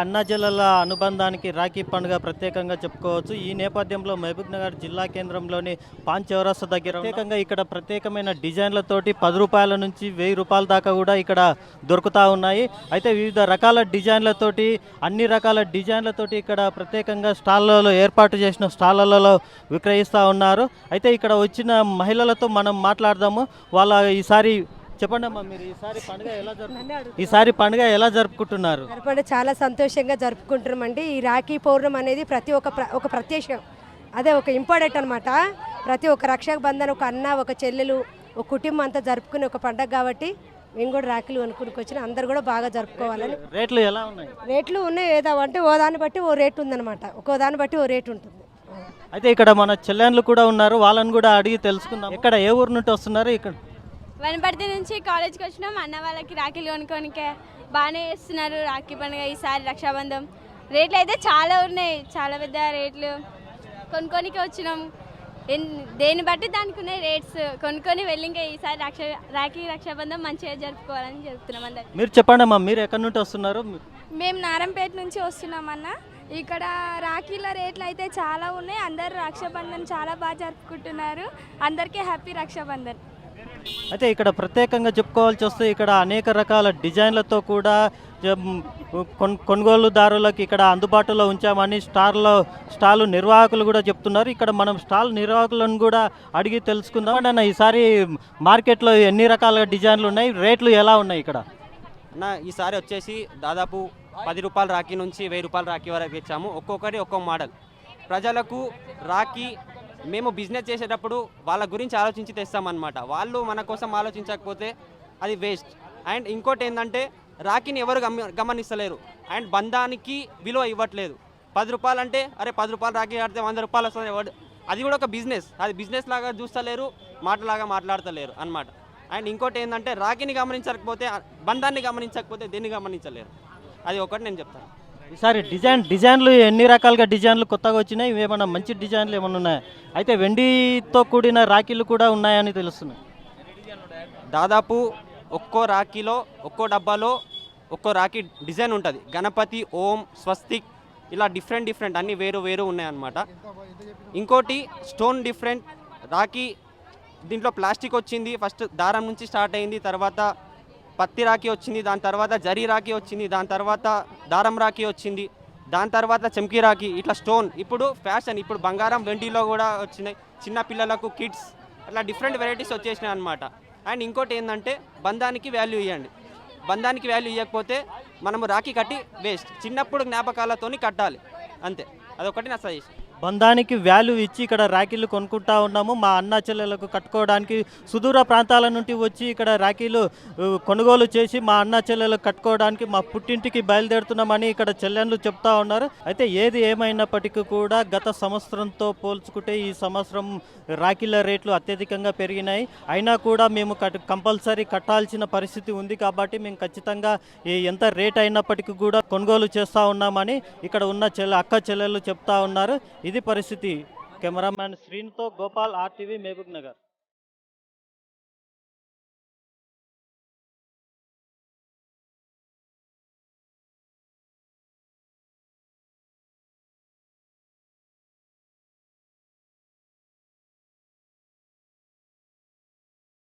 అన్నా జిల్లాల అనుబంధానికి రాఖీ పండుగ ప్రత్యేకంగా చెప్పుకోవచ్చు. ఈ నేపథ్యంలో మహబూబ్నగర్ జిల్లా కేంద్రంలోని పాన్ చౌరస్తా దగ్గర ప్రత్యేకంగా ఇక్కడ ప్రత్యేకమైన డిజైన్లతోటి ₹10 నుంచి ₹1000 దాకా కూడా ఇక్కడ దొరుకుతూ ఉన్నాయి. అయితే వివిధ రకాల డిజైన్లతోటి అన్ని రకాల డిజైన్లతోటి ఇక్కడ ప్రత్యేకంగా స్టాళ్ళలో ఏర్పాటు చేసిన స్టాళ్ళలో విక్రయిస్తూ ఉన్నారు. అయితే ఇక్కడ వచ్చిన మహిళలతో మనం మాట్లాడదాము. వాళ్ళ ఈసారి చెప్పండి అమ్మా, మీరు ఈసారి పండుగ ఎలా జరుపుకుంటున్నారు? చాలా సంతోషంగా జరుపుకుంటున్నామండి. ఈ రాఖీ పౌర్ణమి అనేది ప్రతి ఒక ప్రత్యేకం, అదే ఒక ఇంపార్టెంట్ అనమాట. ప్రతి ఒక్క రక్షక బంధన్, ఒక అన్న, ఒక చెల్లెలు, ఒక కుటుంబం అంతా జరుపుకునే ఒక పండుగ కాబట్టి మేము కూడా రాఖీలు అనుకుని అందరు కూడా బాగా జరుపుకోవాలని. రేట్లు ఎలా ఉన్నాయి? రేట్లు ఉన్నాయి, ఏదో అంటే ఓ దాన్ని బట్టి ఓ రేటు ఉందన్నమాట. ఒక్కో దాన్ని బట్టి ఓ రేటు ఉంటుంది. అయితే ఇక్కడ మన చెల్లెన్లు కూడా ఉన్నారు, వాళ్ళని కూడా అడిగి తెలుసుకుందాం. ఇక్కడ ఏ ఊరు నుండి వస్తున్నారు? ఇక్కడ వనపర్తి నుంచి కాలేజ్కి వచ్చినాం. అన్న వాళ్ళకి రాఖీలు కొనుక్కోనికే బాగానే చేస్తున్నారు రాఖీ పండుగ ఈసారి రక్షాబంధం. రేట్లు అయితే చాలా ఉన్నాయి, చాలా పెద్ద రేట్లు. కొనుక్కోనికే వచ్చినాం, దేన్ని బట్టి దానికి ఉన్నాయి రేట్స్. కొనుక్కొని వెళ్ళి ఇంకా ఈసారి రాఖీ రక్షాబంధం మంచిగా జరుపుకోవాలని చెప్తున్నాం అందరు. మీరు చెప్పండి అమ్మా, మీరు ఎక్కడి నుండి వస్తున్నారు? మేము నారంపేట నుంచి వస్తున్నాం అన్న. ఇక్కడ రాఖీల రేట్లు అయితే చాలా ఉన్నాయి. అందరు రక్షాబంధన్ చాలా బాగా జరుపుకుంటున్నారు. అందరికీ హ్యాపీ రక్షాబంధన్. అయితే ఇక్కడ ప్రత్యేకంగా చెప్పుకోవాల్సి వస్తే ఇక్కడ అనేక రకాల డిజైన్లతో కూడా కొనుగోలుదారులకు ఇక్కడ అందుబాటులో ఉంచామని స్టాల్ నిర్వాహకులు కూడా చెప్తున్నారు. ఇక్కడ మనం స్టాల్ నిర్వాహకులను కూడా అడిగి తెలుసుకుందాం. అన్న, ఈసారి మార్కెట్లో ఎన్ని రకాల డిజైన్లు ఉన్నాయి, రేట్లు ఎలా ఉన్నాయి ఇక్కడ? అన్న, ఈసారి వచ్చేసి దాదాపు ₹10 రాఖీ నుంచి ₹1000 రాఖీ వరకు ఇచ్చాము. ఒక్కొక్కటి ఒక్కో మోడల్. ప్రజలకు రాఖీ మేము బిజినెస్ చేసేటప్పుడు వాళ్ళ గురించి ఆలోచించి తెస్తామన్నమాట. వాళ్ళు మన కోసం ఆలోచించకపోతే అది వేస్ట్. అండ్ ఇంకోటి ఏంటంటే రాఖీని ఎవరు గమనిస్తలేరు అండ్ బంధానికి విలువ ఇవ్వట్లేదు. ₹10 అంటే అరే ₹10 రాఖీ కడితే ₹100 వస్తుంది. అది కూడా ఒక బిజినెస్, అది బిజినెస్ లాగా చూస్తలేరు, మాటలాగా మాట్లాడతలేరు అన్నమాట. అండ్ ఇంకోటి ఏంటంటే రాఖీని గమనించకపోతే, బంధాన్ని గమనించకపోతే దేన్ని గమనించలేరు. అది ఒకటి నేను చెప్తాను. ఈసారి డిజైన్లు ఎన్ని రకాలుగా డిజైన్లు కొత్తగా వచ్చినాయి? ఏమన్నా మంచి డిజైన్లు ఏమన్నా ఉన్నాయి? అయితే వెండితో కూడిన రాఖీలు కూడా ఉన్నాయని తెలుస్తున్నాయి. దాదాపు ఒక్కో రాఖీలో, ఒక్కో డబ్బాలో ఒక్కో రాఖీ డిజైన్ ఉంటుంది. గణపతి, ఓం, స్వస్తిక్, ఇలా డిఫరెంట్ అన్నీ వేరు ఉన్నాయన్నమాట. ఇంకోటి స్టోన్ డిఫరెంట్ రాఖీ. దీంట్లో ప్లాస్టిక్ వచ్చింది, ఫస్ట్ దారం నుంచి స్టార్ట్ అయింది, తర్వాత పత్తి రాఖీ వచ్చింది, దాని తర్వాత జరీ రాఖీ వచ్చింది, దాని తర్వాత దారం రాఖీ వచ్చింది, దాని తర్వాత చమ్కీ రాఖీ. ఇట్లా స్టోన్ ఇప్పుడు ఫ్యాషన్. ఇప్పుడు బంగారం, వెండిలో కూడా వచ్చినాయి. చిన్న పిల్లలకు, కిడ్స్, అట్లా డిఫరెంట్ వెరైటీస్ వచ్చేసినాయి అనమాట. అండ్ ఇంకోటి ఏంటంటే బంధానికి వాల్యూ ఇవ్వండి. బంధానికి వాల్యూ ఇవ్వకపోతే మనము రాఖీ కట్టి వేస్ట్. చిన్నప్పుడు జ్ఞాపకాలతోని కట్టాలి, అంతే. అదొకటి నా సజెషన్. బంధానికి వాల్యూ ఇచ్చి ఇక్కడ రాఖీలు కొనుక్కుంటా ఉన్నాము. మా అన్న చెల్లెలకు కట్టుకోవడానికి సుదూర ప్రాంతాల నుండి వచ్చి ఇక్కడ రాఖీలు కొనుగోలు చేసి మా అన్న చెల్లెలకు కట్టుకోవడానికి మా పుట్టింటికి బయలుదేరుతున్నామని ఇక్కడ చెల్లెళ్ళు చెప్తా ఉన్నారు. అయితే ఏది ఏమైనప్పటికీ కూడా గత సంవత్సరంతో పోల్చుకుంటే ఈ సంవత్సరం రాఖీల రేట్లు అత్యధికంగా పెరిగినాయి. అయినా కూడా మేము కంపల్సరీ కట్టాల్సిన పరిస్థితి ఉంది. కాబట్టి మేము ఖచ్చితంగా ఎంత రేట్ అయినప్పటికీ కూడా కొనుగోలు చేస్తూ ఉన్నామని ఇక్కడ ఉన్న అక్క చెల్లెళ్ళు చెప్తా ఉన్నారు. ఇది పరిస్థితి. కెమెరామ్యాన్ శ్రీన్తో గోపాల్, RTV, మహబూబ్ నగర్.